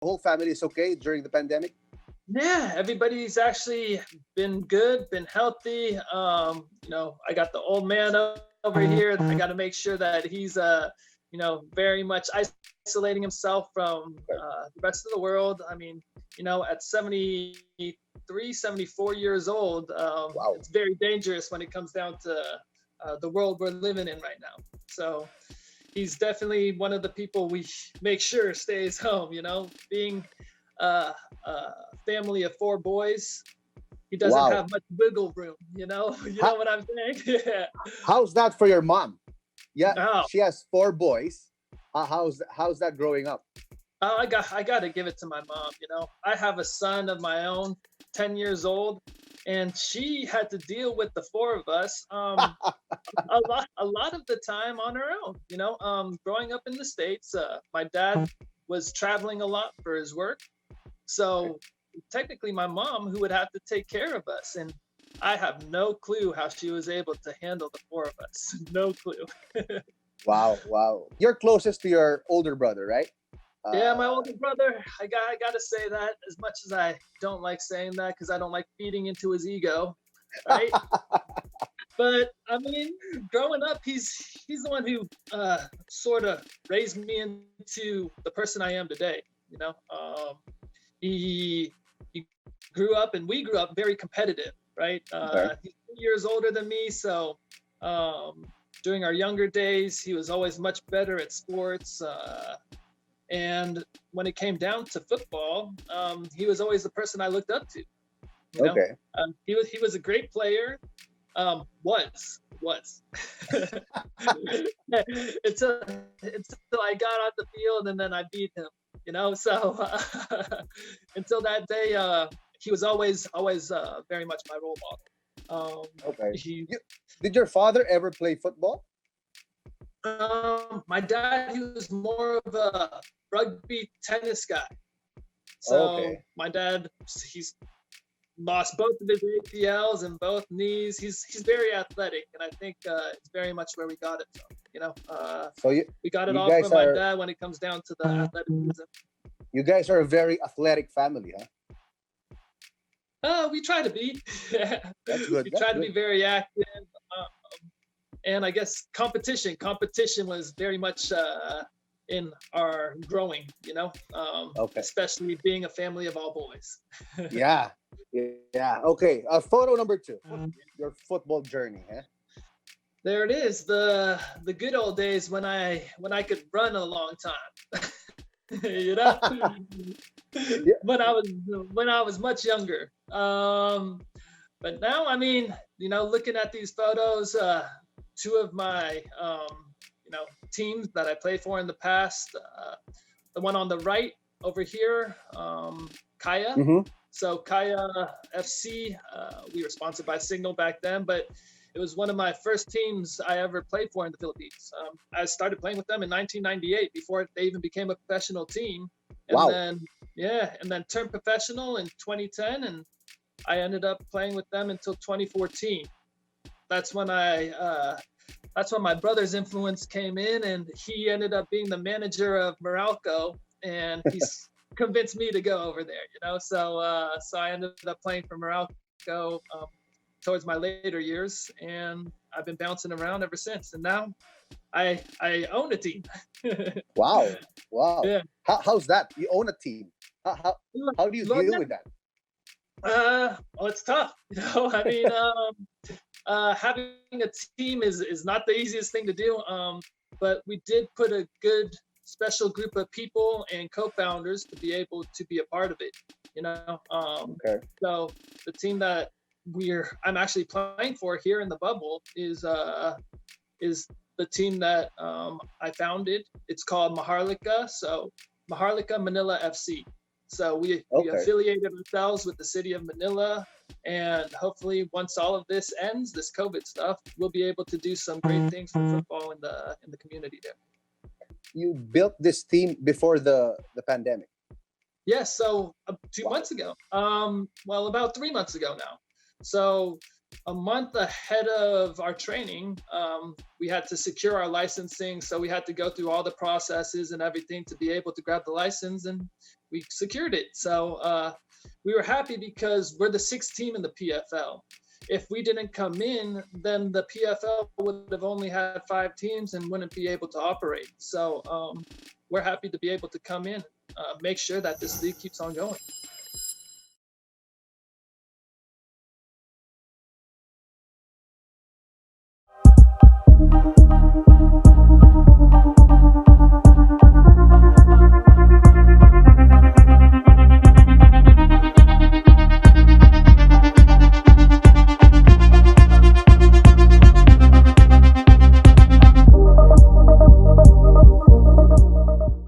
whole family is okay during the pandemic? Yeah, everybody's actually been good, been healthy. I got the old man over here. I got to make sure that he's very much isolating himself from the rest of the world. I mean, at 73, 74 years old, Wow. it's very dangerous when it comes down to the world we're living in right now. So he's definitely one of the people we make sure stays home. Being a family of four boys, he doesn't Wow. have much wiggle room. You How, know what I'm saying? Yeah. how's that for your mom? Yeah, Oh, she has four boys. How's that growing up? I got to give it to my mom. I have a son of my own, 10 years old, and she had to deal with the four of us a lot of the time on her own. Growing up in the States, my dad was traveling a lot for his work. So technically, my mom who would have to take care of us, and I have no clue how she was able to handle the four of us. No clue. Wow, wow. You're closest to your older brother, right? Yeah, my Uh, older brother. I gotta say that, as much as I don't like saying that because I don't like feeding into his ego, right? But I mean, growing up, he's the one who sort of raised me into the person I am today. You know, he grew up, and we grew up very competitive, right? okay. He's 2 years older than me, so um, during our younger days, he was always much better at sports. And when it came down to football, he was always the person I looked up to. You know, Okay. he was a great player. Was until I got on the field and then I beat him. So until that day, he was always very much my role model. Okay. He Did your father ever play football? My dad, he was more of a rugby tennis guy. So Okay. my dad, he's lost both of his ACLs and both knees. He's very athletic, and I think it's very much where we got it from. So you We got it you all guys from my are dad when it comes down to the athleticism. you guys are a very athletic family, huh? We try to be. That's good. We That's try to be good. very active. And I guess competition was very much in our growing, Okay. especially being a family of all boys. Yeah. Yeah. Okay. Photo number two. Your football journey, huh? There it is, the good old days when I could run a long time. you know Yeah. when I was much younger. But now, I mean, looking at these photos, two of my teams that I played for in the past. The one on the right over here, Kaya. Mm-hmm. So Kaya FC, we were sponsored by Signal back then, but it was one of my first teams I ever played for in the Philippines. I started playing with them in 1998 before they even became a professional team, and Wow. then turned professional in 2010, and I ended up playing with them until 2014. That's when that's when my brother's influence came in, and he ended up being the manager of Meralco, and he's convinced me to go over there. So I ended up playing for Meralco towards my later years, and I've been bouncing around ever since. And now I own a team. Wow. Wow. Yeah. How's that? You own a team. How do you Lord, deal with that? well, it's tough. I mean, having a team is not the easiest thing to do. But we did put a good special group of people and co-founders to be able to be a part of it. Okay. So the team that I'm actually playing for here in the bubble is the team that I founded. It's called Maharlika. So Maharlika Manila FC. So we Okay. affiliated ourselves with the city of Manila, and hopefully once all of this ends, this COVID stuff, we'll be able to do some great things for football in the community there. You built this team before the pandemic. Yes, so two Wow. months ago. Well, about 3 months ago now. So a month ahead of our training, we had to secure our licensing. So we had to go through all the processes and everything to be able to grab the license, and we secured it. So we were happy because we're the sixth team in the PFL. If we didn't come in, then the PFL would have only had 5 teams and wouldn't be able to operate. So we're happy to be able to come in, make sure that this league keeps on going.